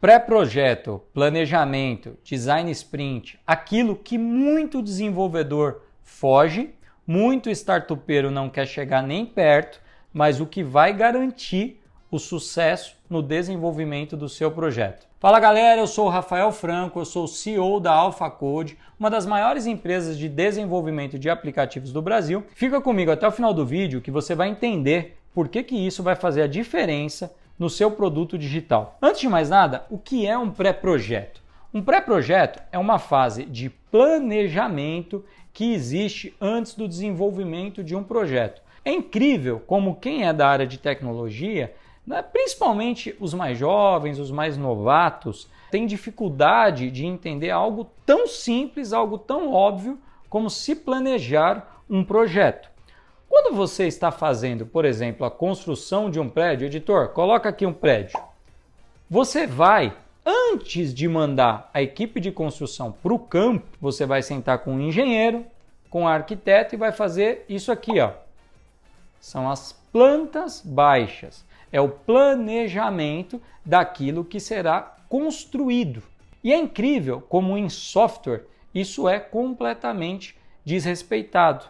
Pré-projeto, planejamento, design sprint, aquilo que muito desenvolvedor foge, muito startupeiro não quer chegar nem perto, mas o que vai garantir o sucesso no desenvolvimento do seu projeto. Fala galera, eu sou o Rafael Franco, eu sou o CEO da AlphaCode, uma das maiores empresas de desenvolvimento de aplicativos do Brasil. Fica comigo até o final do vídeo que você vai entender por que isso vai fazer a diferença no seu produto digital. Antes de mais nada, o que é um pré-projeto? Um pré-projeto é uma fase de planejamento que existe antes do desenvolvimento de um projeto. É incrível como quem é da área de tecnologia, principalmente os mais jovens, os mais novatos, tem dificuldade de entender algo tão simples, algo tão óbvio como se planejar um projeto. Quando você está fazendo, por exemplo, a construção de um prédio, editor, coloca aqui um prédio. Você vai, antes de mandar a equipe de construção para o campo, você vai sentar com um engenheiro, com um arquiteto e vai fazer isso aqui, ó. São as plantas baixas. É o planejamento daquilo que será construído. E é incrível como em software isso é completamente desrespeitado.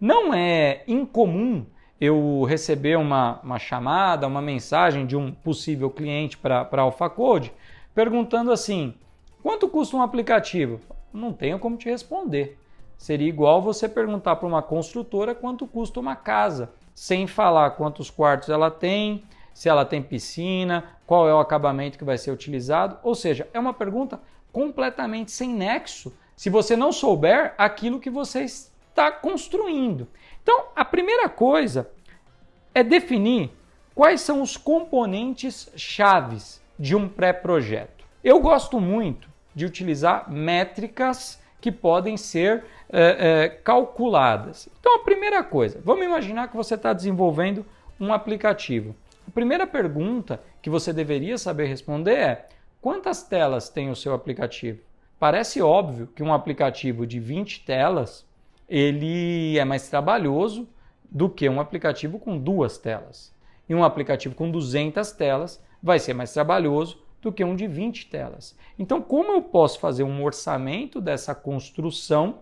Não é incomum eu receber uma chamada, uma mensagem de um possível cliente para a AlphaCode perguntando assim, quanto custa um aplicativo? Não tenho como te responder. Seria igual você perguntar para uma construtora quanto custa uma casa, sem falar quantos quartos ela tem, se ela tem piscina, qual é o acabamento que vai ser utilizado. Ou seja, é uma pergunta completamente sem nexo se você não souber aquilo que você está construindo. Então, a primeira coisa é definir quais são os componentes chaves de um pré-projeto. Eu gosto muito de utilizar métricas que podem ser calculadas. Então, a primeira coisa, vamos imaginar que você está desenvolvendo um aplicativo. A primeira pergunta que você deveria saber responder é: quantas telas tem o seu aplicativo? Parece óbvio que um aplicativo de 20 telas ele é mais trabalhoso do que um aplicativo com 2 telas. E um aplicativo com 200 telas vai ser mais trabalhoso do que um de 20 telas. Então, como eu posso fazer um orçamento dessa construção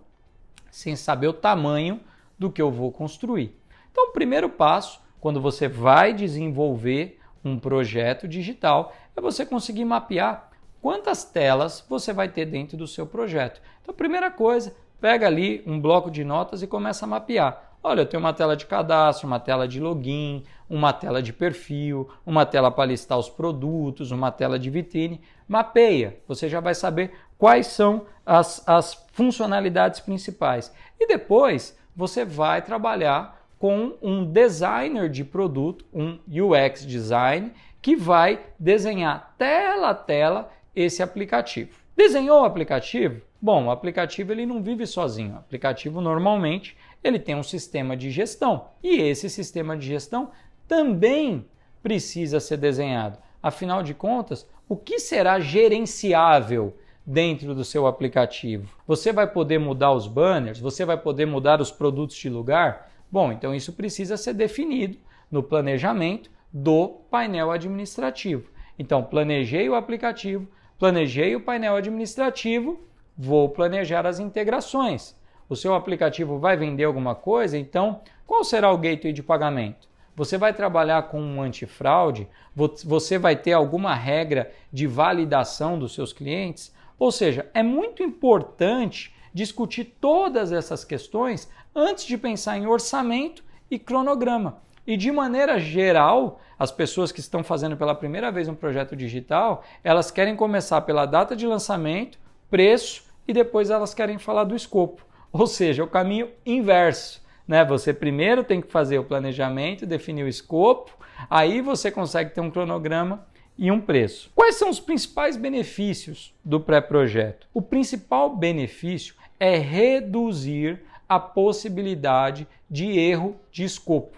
sem saber o tamanho do que eu vou construir? Então, o primeiro passo, quando você vai desenvolver um projeto digital, é você conseguir mapear quantas telas você vai ter dentro do seu projeto. Então, a primeira coisa, pega ali um bloco de notas e começa a mapear. Olha, eu tenho uma tela de cadastro, uma tela de login, uma tela de perfil, uma tela para listar os produtos, uma tela de vitrine. Mapeia, você já vai saber quais são as funcionalidades principais. E depois você vai trabalhar com um designer de produto, um UX design, que vai desenhar tela a tela esse aplicativo. Desenhou o aplicativo? Bom, o aplicativo ele não vive sozinho. O aplicativo normalmente ele tem um sistema de gestão e esse sistema de gestão também precisa ser desenhado. Afinal de contas, o que será gerenciável dentro do seu aplicativo? Você vai poder mudar os banners? Você vai poder mudar os produtos de lugar? Bom, então isso precisa ser definido no planejamento do painel administrativo. Então, planejei o aplicativo, planejei o painel administrativo, vou planejar as integrações. O seu aplicativo vai vender alguma coisa, então qual será o gateway de pagamento? Você vai trabalhar com um antifraude? Você vai ter alguma regra de validação dos seus clientes? Ou seja, é muito importante discutir todas essas questões antes de pensar em orçamento e cronograma. E de maneira geral, as pessoas que estão fazendo pela primeira vez um projeto digital, elas querem começar pela data de lançamento, preço e depois elas querem falar do escopo. Ou seja, o caminho inverso, né? Você primeiro tem que fazer o planejamento, definir o escopo, aí você consegue ter um cronograma e um preço. Quais são os principais benefícios do pré-projeto? O principal benefício é reduzir a possibilidade de erro de escopo.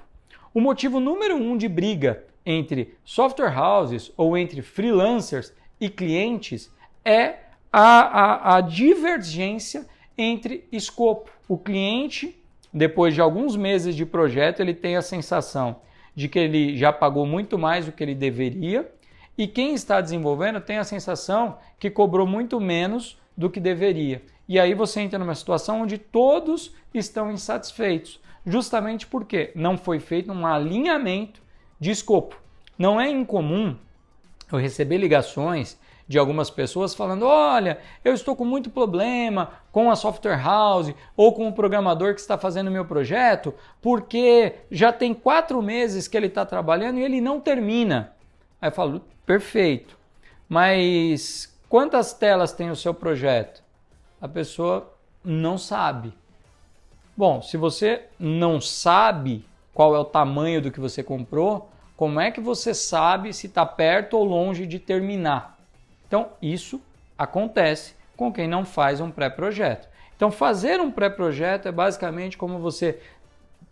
O motivo número 1 de briga entre software houses ou entre freelancers e clientes é a divergência entre escopo. O cliente, depois de alguns meses de projeto, ele tem a sensação de que ele já pagou muito mais do que ele deveria e quem está desenvolvendo tem a sensação que cobrou muito menos do que deveria. E aí você entra numa situação onde todos estão insatisfeitos, justamente porque não foi feito um alinhamento de escopo. Não é incomum eu receber ligações de algumas pessoas falando: olha, eu estou com muito problema com a software house ou com o programador que está fazendo o meu projeto, porque já tem 4 meses que ele está trabalhando e ele não termina. Aí eu falo: perfeito, mas quantas telas tem o seu projeto? A pessoa não sabe. Bom, se você não sabe qual é o tamanho do que você comprou, como é que você sabe se está perto ou longe de terminar? Então, isso acontece com quem não faz um pré-projeto. Então, fazer um pré-projeto é basicamente como você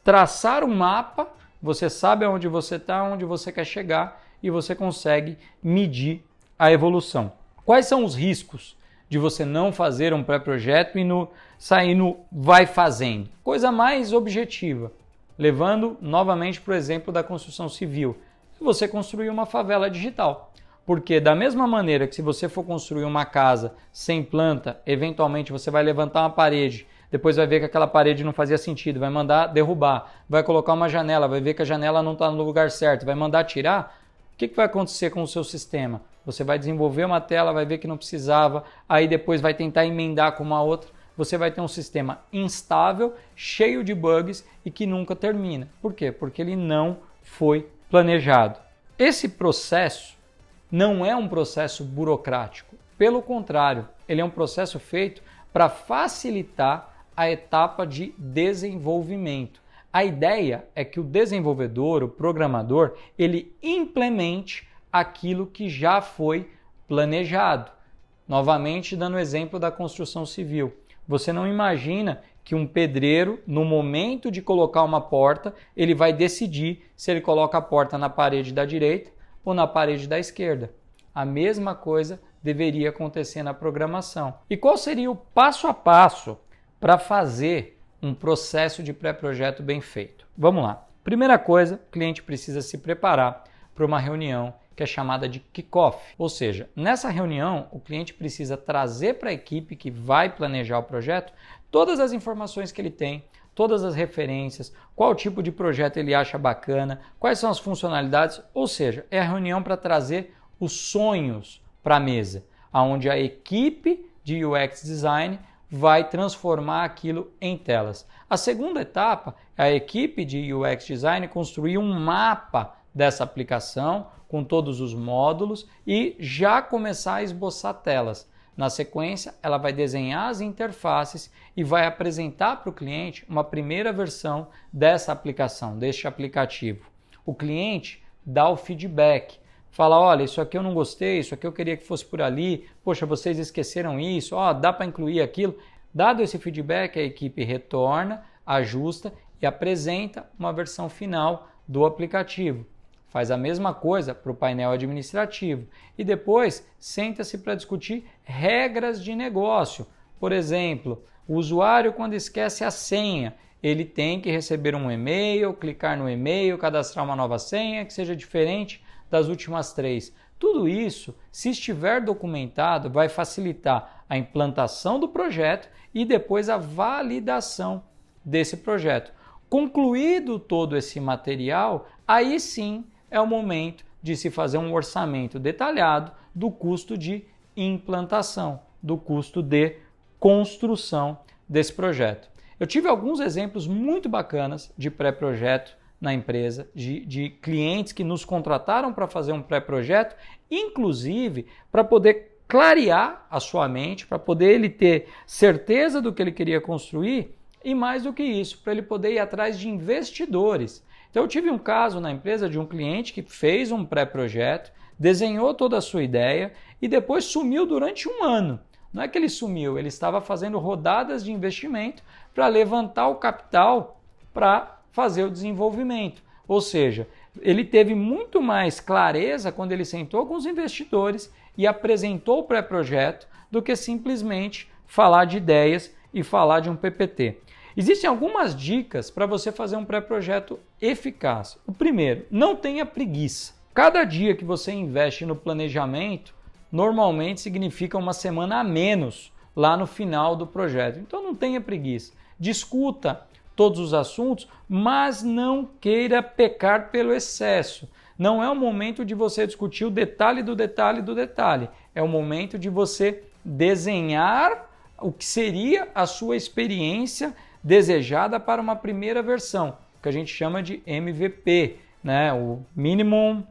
traçar um mapa, você sabe aonde você está, onde você quer chegar e você consegue medir a evolução. Quais são os riscos de você não fazer um pré-projeto e sair no vai fazendo? Coisa mais objetiva, levando novamente para o exemplo da construção civil. Você construir uma favela digital. Porque da mesma maneira que se você for construir uma casa sem planta, eventualmente você vai levantar uma parede, depois vai ver que aquela parede não fazia sentido, vai mandar derrubar, vai colocar uma janela, vai ver que a janela não está no lugar certo, vai mandar tirar, o que vai acontecer com o seu sistema? Você vai desenvolver uma tela, vai ver que não precisava, aí depois vai tentar emendar com uma outra, você vai ter um sistema instável, cheio de bugs e que nunca termina. Por quê? Porque ele não foi planejado. Esse processo não é um processo burocrático. Pelo contrário, ele é um processo feito para facilitar a etapa de desenvolvimento. A ideia é que o desenvolvedor, o programador, ele implemente aquilo que já foi planejado. Novamente, dando o exemplo da construção civil. Você não imagina que um pedreiro, no momento de colocar uma porta, ele vai decidir se ele coloca a porta na parede da direita ou na parede da esquerda. A mesma coisa deveria acontecer na programação. E qual seria o passo a passo para fazer um processo de pré-projeto bem feito? Vamos lá. Primeira coisa, o cliente precisa se preparar para uma reunião que é chamada de kickoff. Ou seja, nessa reunião, o cliente precisa trazer para a equipe que vai planejar o projeto todas as informações que ele tem, todas as referências, qual tipo de projeto ele acha bacana, quais são as funcionalidades, ou seja, é a reunião para trazer os sonhos para a mesa, onde a equipe de UX Design vai transformar aquilo em telas. A segunda etapa é a equipe de UX Design construir um mapa dessa aplicação com todos os módulos e já começar a esboçar telas. Na sequência, ela vai desenhar as interfaces e vai apresentar para o cliente uma primeira versão dessa aplicação, deste aplicativo. O cliente dá o feedback, fala: olha, isso aqui eu não gostei, isso aqui eu queria que fosse por ali, poxa, vocês esqueceram isso, dá para incluir aquilo. Dado esse feedback, a equipe retorna, ajusta e apresenta uma versão final do aplicativo. Faz a mesma coisa para o painel administrativo e depois senta-se para discutir regras de negócio. Por exemplo, o usuário, quando esquece a senha, ele tem que receber um e-mail, clicar no e-mail, cadastrar uma nova senha que seja diferente das últimas 3. Tudo isso, se estiver documentado, vai facilitar a implantação do projeto e depois a validação desse projeto. Concluído todo esse material, aí sim é o momento de se fazer um orçamento detalhado do custo de implantação, do custo de construção desse projeto. Eu tive alguns exemplos muito bacanas de pré-projeto na empresa, de clientes que nos contrataram para fazer um pré-projeto, inclusive para poder clarear a sua mente, para poder ele ter certeza do que ele queria construir e mais do que isso, para ele poder ir atrás de investidores. Então eu tive um caso na empresa de um cliente que fez um pré-projeto, desenhou toda a sua ideia e depois sumiu durante 1 ano. Não é que ele sumiu, ele estava fazendo rodadas de investimento para levantar o capital para fazer o desenvolvimento. Ou seja, ele teve muito mais clareza quando ele sentou com os investidores e apresentou o pré-projeto do que simplesmente falar de ideias e falar de um PPT. Existem algumas dicas para você fazer um pré-projeto eficaz. O primeiro, não tenha preguiça. Cada dia que você investe no planejamento, normalmente significa uma semana a menos lá no final do projeto. Então não tenha preguiça. Discuta todos os assuntos, mas não queira pecar pelo excesso. Não é o momento de você discutir o detalhe do detalhe do detalhe. É o momento de você desenhar o que seria a sua experiência desejada para uma primeira versão, que a gente chama de MVP, né? O Minimum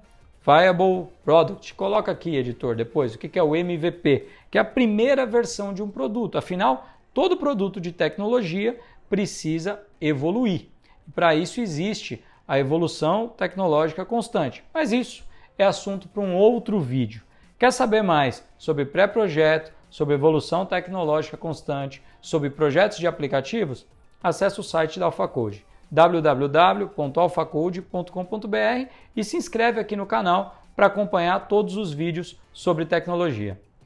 Viable Product. Coloca aqui, editor, depois, o que é o MVP, que é a primeira versão de um produto. Afinal, todo produto de tecnologia precisa evoluir. Para isso existe a evolução tecnológica constante. Mas isso é assunto para um outro vídeo. Quer saber mais sobre pré-projeto, sobre evolução tecnológica constante, sobre projetos de aplicativos? Acesse o site da AlphaCode, www.alphacode.com.br, e se inscreve aqui no canal para acompanhar todos os vídeos sobre tecnologia.